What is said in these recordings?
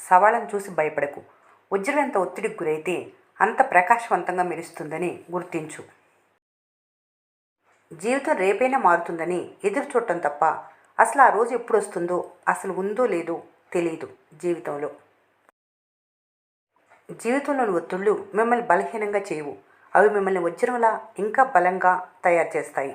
సవాళ్ళను చూసి భయపడకు. వజ్రం ఎంత ఒత్తిడికి గురైతే అంత ప్రకాశవంతంగా మెరుస్తుందని గుర్తించు. జీవితం రేపైనా మారుతుందని ఎదురు చూడటం తప్ప అసలు ఆ రోజు ఎప్పుడు వస్తుందో, అసలు ఉందో లేదో తెలియదు. జీవితంలోని ఒత్తిళ్లు మిమ్మల్ని బలహీనంగా చేయవు. అవి మిమ్మల్ని వజ్రంలా ఇంకా బలంగా తయారు చేస్తాయి.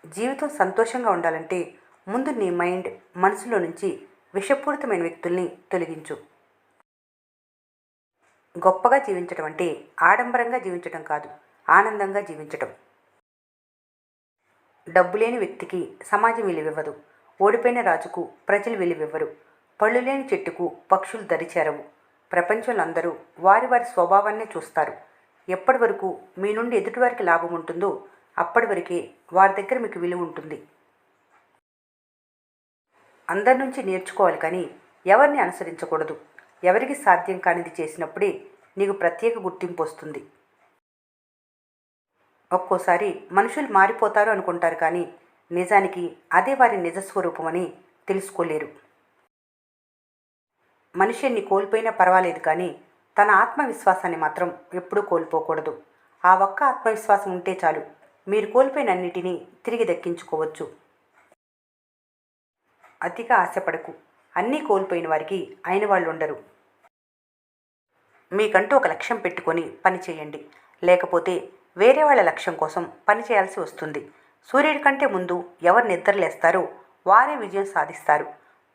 జీవితం సంతోషంగా ఉండాలంటే ముందు నీ మైండ్, మనసులో నుంచి విషపూరితమైన వ్యక్తుల్ని తొలగించు. గొప్పగా జీవించడం అంటే ఆడంబరంగా జీవించడం కాదు, ఆనందంగా జీవించటం. డబ్బు లేని వ్యక్తికి సమాజం విలువివ్వదు. ఓడిపోయిన రాజుకు ప్రజలు విలువివ్వరు. పళ్ళు లేని చెట్టుకు పక్షులు దరిచేరవు. ప్రపంచంలో అందరూ వారి వారి స్వభావాన్నే చూస్తారు. ఎప్పటి వరకు మీ నుండి ఎదుటివారికి లాభం ఉంటుందో అప్పటి వరకే వారి దగ్గర మీకు విలువ ఉంటుంది. అందరి నుంచి నేర్చుకోవాలి కానీ ఎవరిని అనుసరించకూడదు. ఎవరికి సాధ్యం కానిది చేసినప్పుడే నీకు ప్రత్యేక గుర్తింపు వస్తుంది. ఒక్కోసారి మనుషులు మారిపోతారు అనుకుంటారు కానీ నిజానికి అదే వారి నిజస్వరూపమని తెలుసుకోలేరు. మనిషి ఎన్ని కోల్పోయినా పర్వాలేదు కానీ తన ఆత్మవిశ్వాసాన్ని మాత్రం ఎప్పుడూ కోల్పోకూడదు. ఆ ఒక్క ఆత్మవిశ్వాసం ఉంటే చాలు, మీరు కోల్పోయిన అన్నిటినీ తిరిగి దక్కించుకోవచ్చు. అతిగా ఆశపడకు. అన్నీ కోల్పోయిన వారికి అయిన వాళ్ళు ఉండరు. మీకంటూ ఒక లక్ష్యం పెట్టుకొని పని చేయండి. లేకపోతే వేరే వాళ్ళ లక్ష్యం కోసం పని చేయాల్సి వస్తుంది. సూర్యుడి కంటే ముందు ఎవరు నిద్రలేస్తారో వారే విజయం సాధిస్తారు.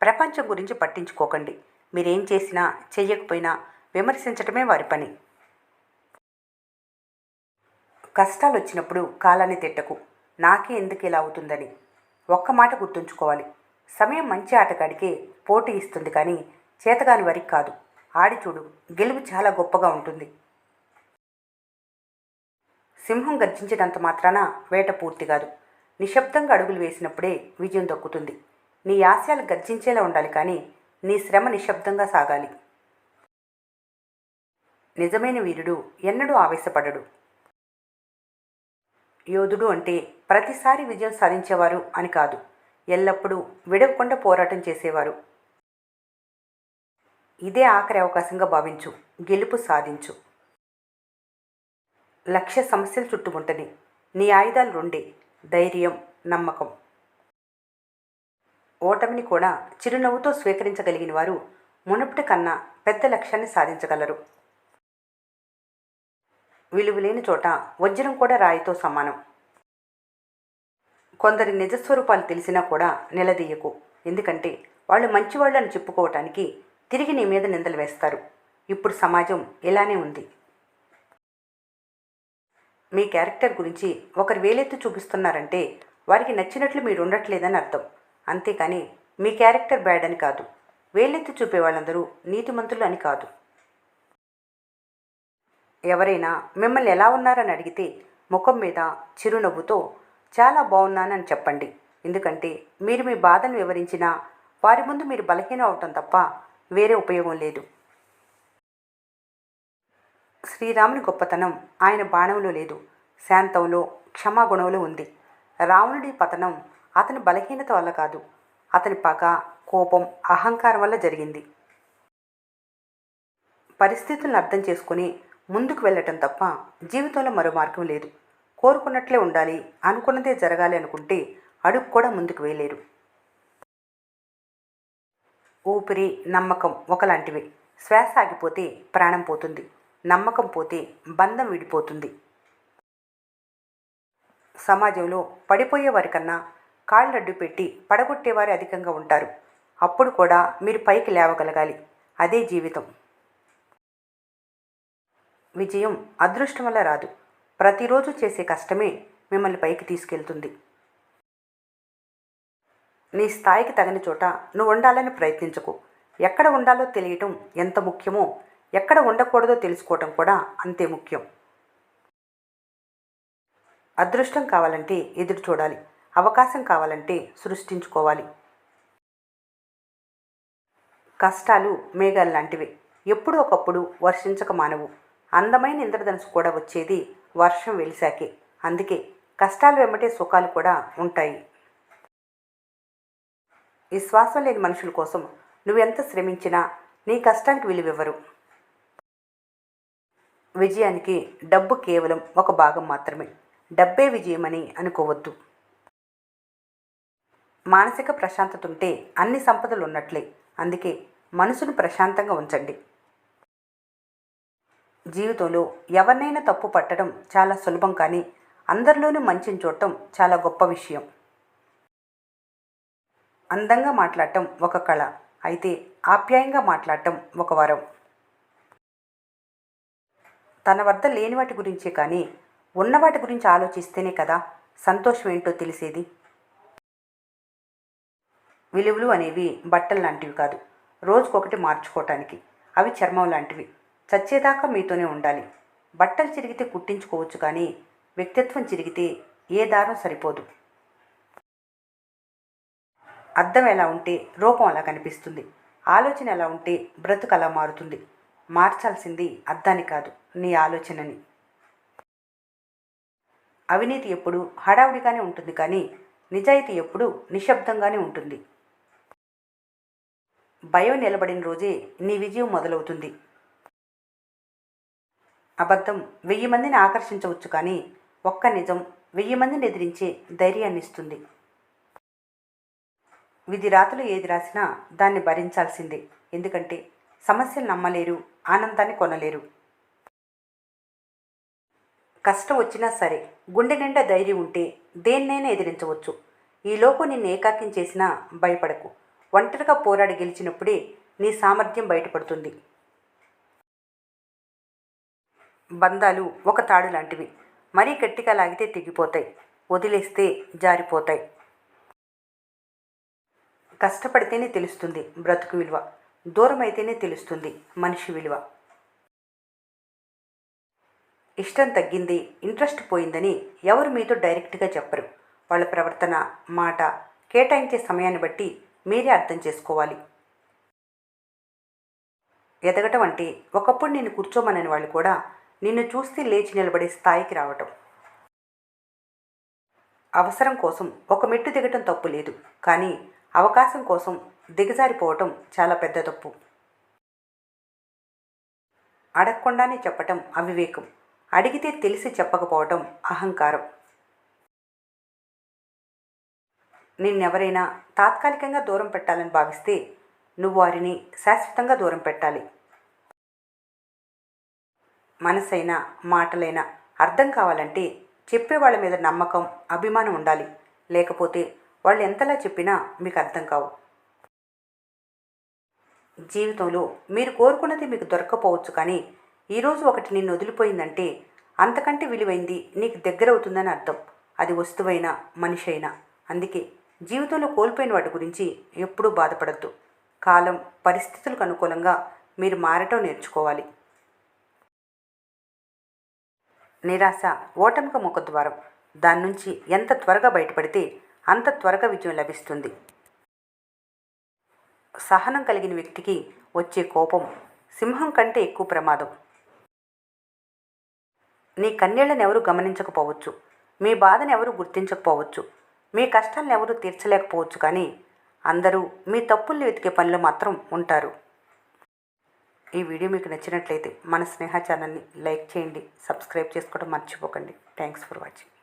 ప్రపంచం గురించి పట్టించుకోకండి. మీరేం చేసినా చెయ్యకపోయినా విమర్శించటమే వారి పని. కష్టాలు వచ్చినప్పుడు కాలాన్ని తిట్టకు, నాకే ఎందుకు ఇలా అవుతుందని. ఒక్క మాట గుర్తుంచుకోవాలి, సమయం మంచి ఆటగాడికే పోటీ ఇస్తుంది కానీ చేతగాని వారికి కాదు. ఆడి చూడు, గెలుపు చాలా గొప్పగా ఉంటుంది. సింహం గర్జించినంత మాత్రాన వేట పూర్తి కాదు. నిశ్శబ్దంగా అడుగులు వేసినప్పుడే విజయం దక్కుతుంది. నీ ఆశయాలు గర్జించేలా ఉండాలి కానీ నీ శ్రమ నిశ్శబ్దంగా సాగాలి. నిజమైన వీరుడు ఎన్నడూ ఆవేశపడడు. యోధుడు అంటే ప్రతిసారి విజయం సాధించేవారు అని కాదు, ఎల్లప్పుడూ విడవకుండా పోరాటం చేసేవారు. ఇదే ఆఖరి అవకాశంగా భావించు, గెలుపు సాధించు. లక్ష్య సమస్యలు చుట్టుముంటని నీ ఆయుధాలు రెండే, ధైర్యం, నమ్మకం. ఓటమిని కూడా చిరునవ్వుతో స్వీకరించగలిగిన వారు మునుపటి కన్నా పెద్ద లక్ష్యాన్ని సాధించగలరు. విలువలేని చోట వజ్రం కూడా రాయితో సమానం. కొందరి నిజస్వరూపాలు తెలిసినా కూడా నిలదీయకు. ఎందుకంటే వాళ్ళు మంచివాళ్ళు అని చెప్పుకోవటానికి తిరిగి నీ మీద నిందలు వేస్తారు. ఇప్పుడు సమాజం ఇలానే ఉంది. మీ క్యారెక్టర్ గురించి ఒకరు వేలెత్తి చూపిస్తున్నారంటే వారికి నచ్చినట్లు మీరు ఉండట్లేదని అర్థం. అంతేకాని మీ క్యారెక్టర్ బ్యాడ్ అని కాదు. వేలెత్తి చూపే వాళ్ళందరూ నీతిమంతులు అని కాదు. ఎవరైనా మిమ్మల్ని ఎలా ఉన్నారని అడిగితే ముఖం మీద చిరునవ్వుతో చాలా బాగున్నానని చెప్పండి. ఎందుకంటే మీరు మీ బాధను వివరించినా వారి ముందు మీరు బలహీనం అవటం తప్ప వేరే ఉపయోగం లేదు. శ్రీరాముని గొప్పతనం ఆయన బాణంలో లేదు, శాంతంలో, క్షమాగుణంలో ఉంది. రావణుడి పతనం అతని బలహీనత వల్ల కాదు, అతని పగ, కోపం, అహంకారం వల్ల జరిగింది. పరిస్థితులను అర్థం చేసుకుని ముందుకు వెళ్ళటం తప్ప జీవితంలో మరో మార్గం లేదు. కోరుకున్నట్లే ఉండాలి, అనుకున్నదే జరగాలి అనుకుంటే అడుగు కూడా ముందుకు వేయలేరు. ఊపిరి, నమ్మకం ఒకలాంటివే. శ్వాస ఆగిపోతే ప్రాణం పోతుంది, నమ్మకం పోతే బంధం విడిపోతుంది. సమాజంలో పడిపోయే వారికన్నా కాళ్ళడ్డు పెట్టి పడగొట్టేవారే అధికంగా ఉంటారు. అప్పుడు కూడా మీరు పైకి లేవగలగాలి. అదే జీవితం. విజయం అదృష్టం వల్ల రాదు. ప్రతిరోజు చేసే కష్టమే మిమ్మల్ని పైకి తీసుకెళ్తుంది. నీ స్థాయికి తగిన చోట నువ్వు ఉండాలని ప్రయత్నించకు. ఎక్కడ ఉండాలో తెలియటం ఎంత ముఖ్యమో ఎక్కడ ఉండకూడదో తెలుసుకోవటం కూడా అంతే ముఖ్యం. అదృష్టం కావాలంటే ఎదురు చూడాలి, అవకాశం కావాలంటే సృష్టించుకోవాలి. కష్టాలు మేఘాలు లాంటివి, ఎప్పుడూ ఒకప్పుడు వర్షించక మానవు. అందమైన ఇంద్రధనుసు కూడా వచ్చేది వర్షం వెలిసాకే. అందుకే కష్టాలు వెంబటే సుఖాలు కూడా ఉంటాయి. విశ్వాసం లేని మనుషుల కోసం నువ్వెంత శ్రమించినా నీ కష్టానికి విలువివ్వరు. విజయానికి డబ్బు కేవలం ఒక భాగం మాత్రమే. డబ్బే విజయమని అనుకోవద్దు. మానసిక ప్రశాంతత ఉంటే అన్ని సంపదలు ఉన్నట్లే. అందుకే మనసును ప్రశాంతంగా ఉంచండి. జీవితంలో ఎవరినైనా తప్పు పట్టడం చాలా సులభం, కానీ అందరిలోనూ మంచిని చూడటం చాలా గొప్ప విషయం. అందంగా మాట్లాడటం ఒక కళ, అయితే ఆప్యాయంగా మాట్లాడటం ఒక వరం. తన వద్ద లేని వాటి గురించే కానీ ఉన్న వాటి గురించి ఆలోచిస్తేనే కదా సంతోషం ఏంటో తెలిసేది. విలువలు అనేవి బట్టలు లాంటివి కాదు, రోజుకొకటి మార్చుకోవటానికి. అవి చర్మం లాంటివి, చచ్చేదాకా మీతోనే ఉండాలి. బట్టలు చిరిగితే కుట్టించుకోవచ్చు, కానీ వ్యక్తిత్వం చిరిగితే ఏ దారం సరిపోదు. అద్దం ఎలా ఉంటే రూపం అలా కనిపిస్తుంది. ఆలోచన ఎలా ఉంటే బ్రతుకు అలా మారుతుంది. మార్చాల్సింది అద్దాన్ని కాదు, నీ ఆలోచనని. అవినీతి ఎప్పుడు హడావుడిగానే ఉంటుంది, కానీ నిజాయితీ ఎప్పుడు నిశ్శబ్దంగానే ఉంటుంది. భయం నిలబడిన రోజే నీ విజయం మొదలవుతుంది. అబద్ధం 1000 మందిని ఆకర్షించవచ్చు, కానీ ఒక్క నిజం 1000 మందిని ఎదిరించే ధైర్యాన్ని ఇస్తుంది. విధి రాతలు ఏది రాసినా దాన్ని భరించాల్సిందే. ఎందుకంటే సమస్యలు నమ్మలేరు, ఆనందాన్ని కొనలేరు. కష్టం వచ్చినా సరే గుండె నిండా ధైర్యం ఉంటే దేన్నైనా ఎదిరించవచ్చు. ఈ లోకం నిన్ను ఏకాకిం చేసినా భయపడకు. ఒంటరిగా పోరాడి గెలిచినప్పుడే నీ సామర్థ్యం బయటపడుతుంది. బంధాలు ఒక తాడు లాంటివి. మరీ గట్టిగా లాగితే తెగిపోతాయి, వదిలేస్తే జారిపోతాయి. కష్టపడితేనే తెలుస్తుంది బ్రతుకు విలువ, దూరం అయితేనే తెలుస్తుంది మనిషి విలువ. ఇష్టం తగ్గింది, ఇంట్రెస్ట్ పోయిందని ఎవరు మీతో డైరెక్ట్గా చెప్పరు. వాళ్ళ ప్రవర్తన, మాట, కేటాయించే సమయాన్ని బట్టి మీరే అర్థం చేసుకోవాలి. ఎదగటం అంటే ఒకప్పుడు నిన్ను కూర్చోమనని వాళ్ళు కూడా నిన్ను చూస్తే లేచి నిలబడే స్థాయికి రావటం. అవసరం కోసం ఒక మెట్టు దిగటం తప్పు లేదు, కానీ అవకాశం కోసం దిగజారిపోవటం చాలా పెద్ద తప్పు. అడగకుండానే చెప్పటం అవివేకం, అడిగితే తెలిసి చెప్పకపోవటం అహంకారం. నిన్నెవరైనా తాత్కాలికంగా దూరం పెట్టాలని భావిస్తే నువ్వు వారిని శాశ్వతంగా దూరం పెట్టాలి. మనసైనా మాటలైనా అర్థం కావాలంటే చెప్పేవాళ్ళ మీద నమ్మకం, అభిమానం ఉండాలి. లేకపోతే వాళ్ళు ఎంతలా చెప్పినా మీకు అర్థం కావు. జీవితంలో మీరు కోరుకున్నది మీకు దొరక్కపోవచ్చు, కానీ ఈరోజు ఒకటి నిన్ను వదిలిపోయిందంటే అంతకంటే విలువైంది నీకు దగ్గర అవుతుందని అర్థం. అది వస్తువైనా మనిషి అయినా. అందుకే జీవితంలో కోల్పోయిన వాటి గురించి ఎప్పుడూ బాధపడద్దు. కాలం, పరిస్థితులకు అనుకూలంగా మీరు మారటం నేర్చుకోవాలి. నిరాశ ఓటమికి ముఖద్వారం. దాని నుంచి ఎంత త్వరగా బయటపడితే అంత త్వరగా విజయం లభిస్తుంది. సహనం కలిగిన వ్యక్తికి వచ్చే కోపం సింహం కంటే ఎక్కువ ప్రమాదం. నీ కన్నీళ్లను ఎవరు గమనించకపోవచ్చు, మీ బాధను ఎవరు గుర్తించకపోవచ్చు, మీ కష్టాలను ఎవరు తీర్చలేకపోవచ్చు, కానీ అందరూ మీ తప్పుల్ని వెతికే పనిలో మాత్రం ఉంటారు. ఈ వీడియో మీకు నచ్చినట్లయితే మన స్నేహ ఛానల్ని లైక్ చేయండి, సబ్స్క్రైబ్ చేసుకోవడం మర్చిపోకండి. Thanks for watching.